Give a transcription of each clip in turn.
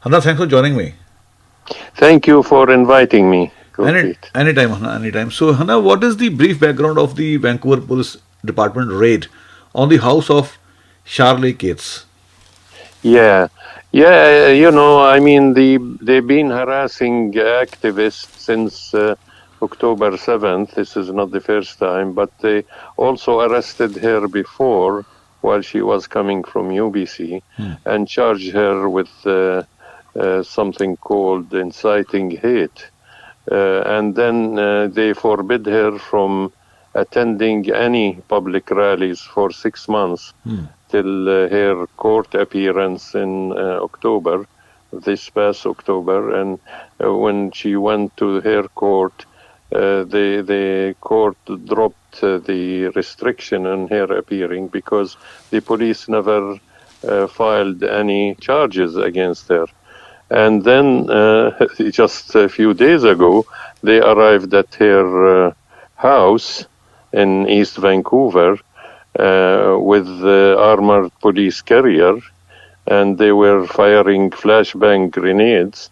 Hanna, thanks for joining me. Thank you for inviting me, Gurpreet. Anytime, Hanna, anytime. So, Hanna, what is the brief background of the Vancouver Police Department raid on the house of Charlie Cates? Yeah, I mean, they've been harassing activists since October 7th. This is not the first time, but they also arrested her before while she was coming from UBC and charged her with something called inciting hate. And then they forbid her from attending any public rallies for 6 months till her court appearance in October, this past October. And when she went to her court, the court dropped the restriction on her appearing because the police never filed any charges against her. And then just a few days ago, they arrived at her house in East Vancouver with the armored police carrier, and they were firing flashbang grenades,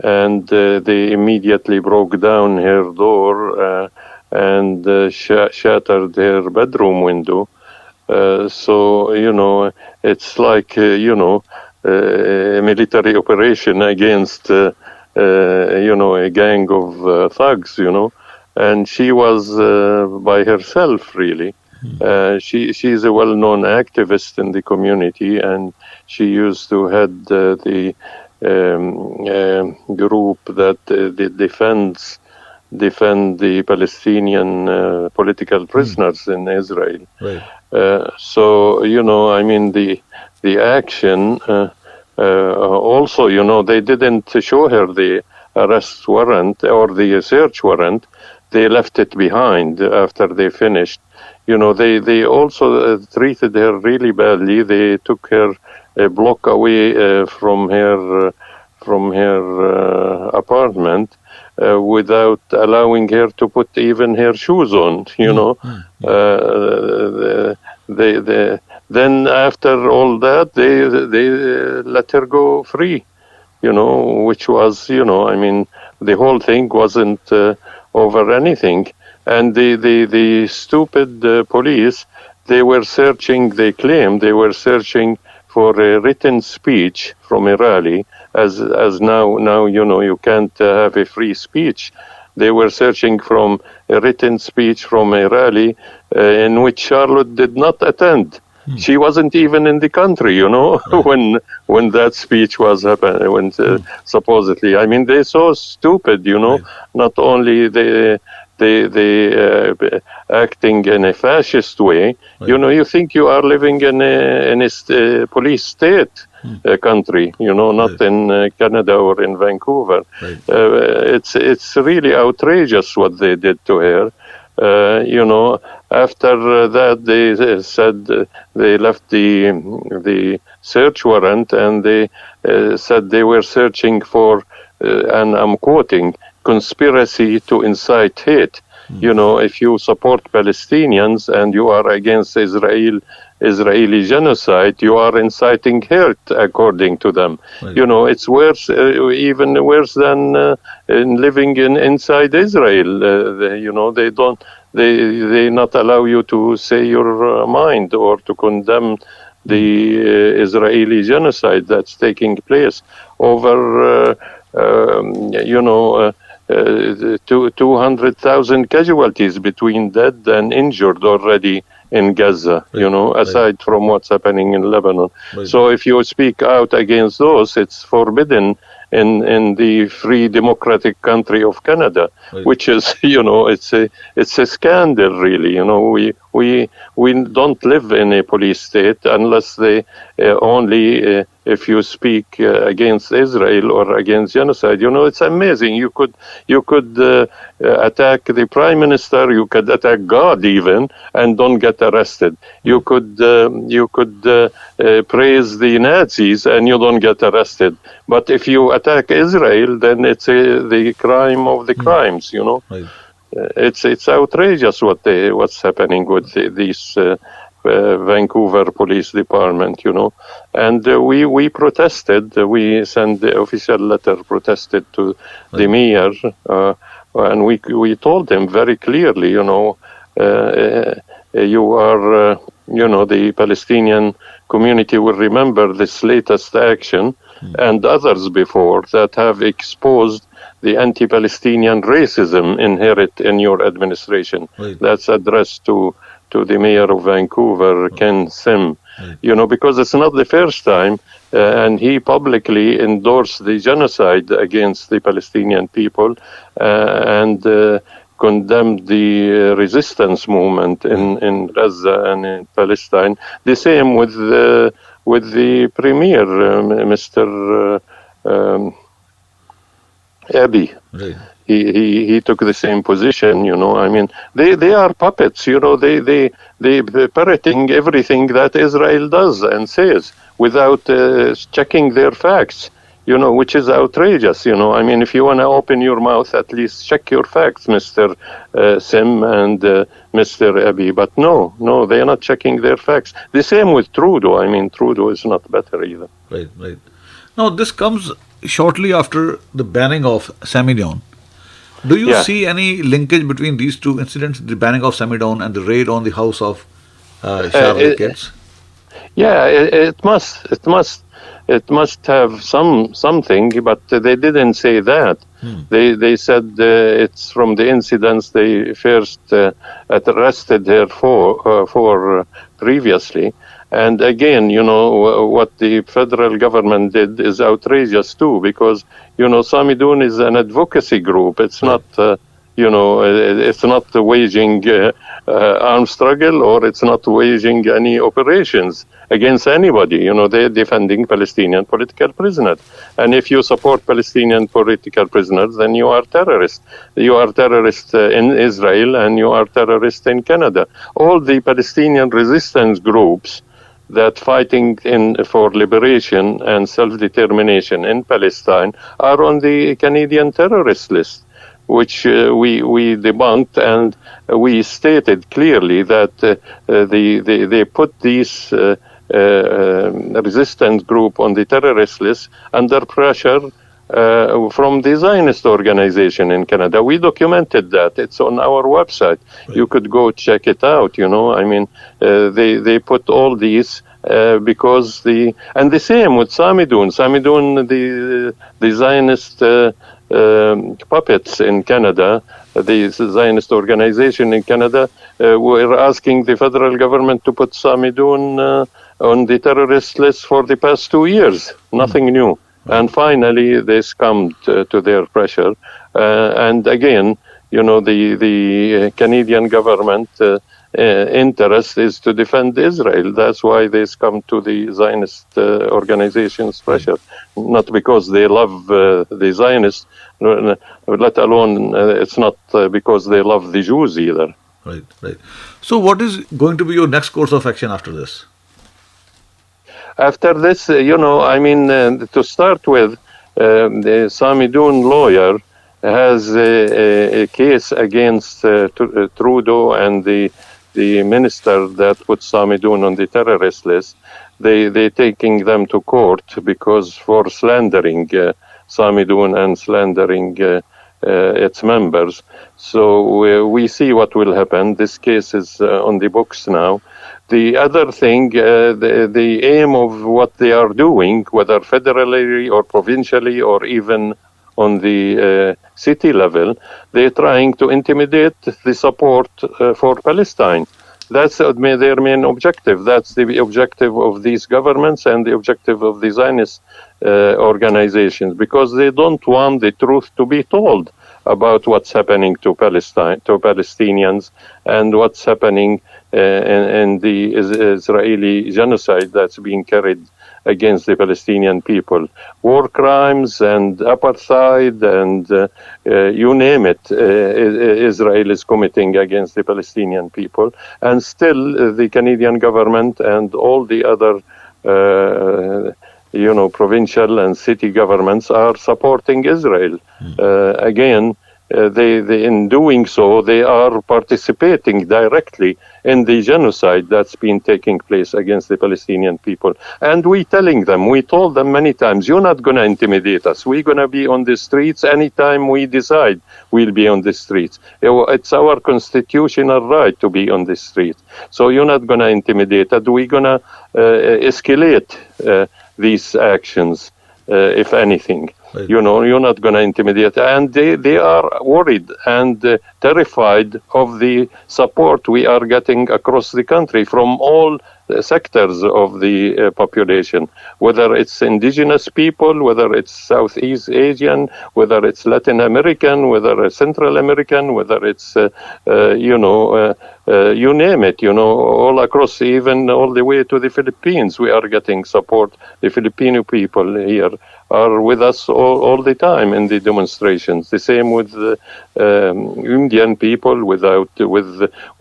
and they immediately broke down her door and shattered her bedroom window. So, it's like, a military operation against, a gang of thugs, and she was by herself, really. She's a well-known activist in the community, and she used to head the group that defend the Palestinian political prisoners in Israel. Right. So, I mean, the action, also, they didn't show her the arrest warrant or the search warrant. They left it behind after they finished. They also treated her really badly. They took her a block away from her apartment without allowing her to put even her shoes on. Then after all that, they let her go free. Which was, I mean, the whole thing wasn't over anything. And the stupid police, they claimed they were searching for a written speech from a rally, as now you can't have a free speech. They were searching from a written speech from a rally in which Charlotte did not attend. She wasn't even in the country, when that speech was happening, supposedly. I mean, they're so stupid, not only they acting in a fascist way. You think you are living in a police state country, not in Canada or in Vancouver. It's really outrageous what they did to her. After that, they said they left the search warrant, and they said they were searching for, and I'm quoting, conspiracy to incite hate. If you support Palestinians and you are against Israeli genocide, you are inciting hate, according to them. It's worse, even worse than living inside Israel. They not allow you to say your mind or to condemn the Israeli genocide that's taking place over 200,000 casualties between dead and injured already in Gaza, aside from what's happening in Lebanon. So if you speak out against those, it's forbidden in the free democratic country of Canada, which is, it's a scandal, really. We don't live in a police state unless they only if you speak against Israel or against genocide. It's amazing. You could attack the prime minister, you could attack God even, and don't get arrested. You could praise the Nazis and you don't get arrested. But if you attack Israel, then it's the crime of the crimes. It's outrageous what's happening with these Vancouver Police Department, and we protested. We sent the official letter, protested to the mayor, and we told him very clearly, you are, the Palestinian community will remember this latest action and others before that have exposed the anti-Palestinian racism inherent in your administration. Right. That's addressed to the mayor of Vancouver, Ken Sim, because it's not the first time, and he publicly endorsed the genocide against the Palestinian people and condemned the resistance movement in Gaza and in Palestine. The same with the premier, Mr. Abiy. Right. He took the same position, I mean, they are puppets, they parroting everything that Israel does and says without checking their facts, which is outrageous, I mean, if you want to open your mouth, at least check your facts, Mr. Sim and Mr. Abiy, but no, they are not checking their facts. The same with Trudeau. I mean, Trudeau is not better either. Right. Now, this comes shortly after the banning of Samidoun. Do you see any linkage between these two incidents, the banning of Samidoun and the raid on the house of Charlie Kids? Yeah, it must have something, but they didn't say that. They said it's from the incidents they first arrested her for previously. And again, what the federal government did is outrageous too, because, Samidoun is an advocacy group. It's not, it's not waging armed struggle, or it's not waging any operations against anybody. They're defending Palestinian political prisoners. And if you support Palestinian political prisoners, then you are terrorists. You are terrorists in Israel, and you are terrorists in Canada. All the Palestinian resistance groups that fighting for liberation and self-determination in Palestine are on the Canadian terrorist list, which we debunked, and we stated clearly that they put these resistance group on the terrorist list under pressure from the Zionist organization in Canada. We documented that. It's on our website. Right. You could go check it out, I mean, they put all these because and the same with Samidoun. Samidoun, the Zionist puppets in Canada, the Zionist organization in Canada, were asking the federal government to put Samidoun on the terrorist list for the past 2 years. Nothing new. And finally, they succumbed to their pressure. And again, the Canadian government interest is to defend Israel. That's why they succumbed to the Zionist organization's pressure. Not because they love the Zionists, let alone it's not because they love the Jews either. Right. So what is going to be your next course of action after this? After this, to start with, the Samidoun lawyer has a case against Trudeau and the minister that put Samidoun on the terrorist list. They taking them to court because for slandering Samidoun and slandering its members. So we see what will happen. This case is on the books now. The other thing, the aim of what they are doing, whether federally or provincially or even on the city level, they're trying to intimidate the support for Palestine. That's their main objective. That's the objective of these governments and the objective of the Zionist organizations, because they don't want the truth to be told about what's happening to Palestine, to Palestinians, and what's happening in the Israeli genocide that's being carried against the Palestinian people. War crimes and apartheid and you name it, Israel is committing against the Palestinian people. And still the Canadian government and all the other provincial and city governments are supporting Israel. Again, they in doing so, they are participating directly in the genocide that's been taking place against the Palestinian people. And we told them many times, you're not going to intimidate us. We're going to be on the streets anytime we decide we'll be on the streets. It's our constitutional right to be on the street. So you're not going to intimidate us. We're going to escalate these actions, if anything. Right. You're not going to intimidate. And they are worried and terrified of the support we are getting across the country from all sectors of the population, whether it's indigenous people, whether it's Southeast Asian, whether it's Latin American, whether it's Central American, whether it's, you name it, all across, even all the way to the Philippines, we are getting support. The Filipino people here are with us all the time in the demonstrations. The same with Indian people,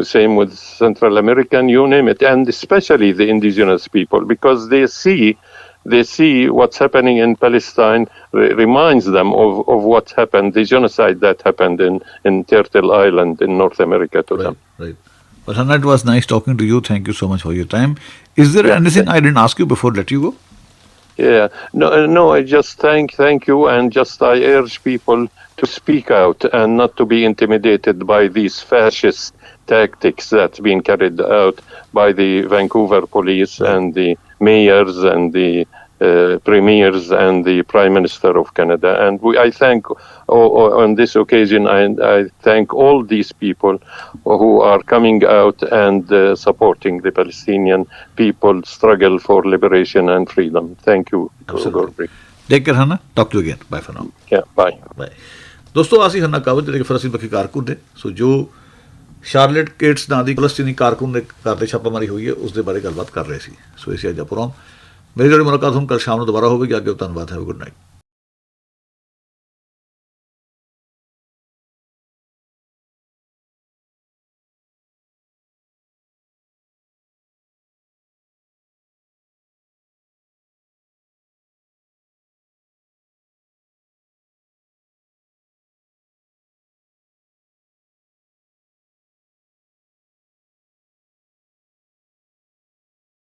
same with Central American, you name it, and especially the indigenous people, because they see what's happening in Palestine reminds them of what happened, the genocide that happened in Turtle Island in North America to them. Right. Well, Hanna, it was nice talking to you. Thank you so much for your time. Is there anything I didn't ask you before I let you go? Yeah, no. I just thank you, and I urge people to speak out and not to be intimidated by these fascist tactics that's been carried out by the Vancouver police and the mayors and the premiers and the Prime Minister of Canada. And I thank, on this occasion, I thank all these people who are coming out and supporting the Palestinian people struggle for liberation and freedom. Thank you, Gurpreet. Take care, Hanna. Talk to you again. Bye for now. Yeah, bye. Bye. ਦੋਸਤੋ ਅਸੀਂ ਹੰਨਾ ਕਾਵਤ ਜਿਹੜੇ ਫਰਸੀ ਪੱਖੀ ਕਾਰਕੁਨ ਨੇ ਸੋ ਜੋ Charlotte ਕੇਟਸ ਨਾਂ ਦੀ ਫਲਸਤੀਨੀ ਕਾਰਕੁਨ ਦੇ ਘਰ ਤੇ ਛਾਪਾਮਾਰੀ ਹੋਈ ਹੈ ਉਸ ਦੇ ਬਾਰੇ ਗੱਲਬਾਤ ਕਰ ਰਹੇ ਸੀ ਸੋ ਇਸੇ ਅੱਜ ਦਾ ਪ੍ਰੋਗਰਾਮ ਮੇਰੀ ਜਿਹੜੀ ਮੁਲਾਕਾਤ ਹੁਣ ਕੱਲ ਸ਼ਾਮ ਨੂੰ ਦੁਬਾਰਾ ਹੋਵੇਗੀ ਅੱਗੇ ਧੰਨਵਾਦ ਹੈ ਗੁੱਡ ਨਾਈਟ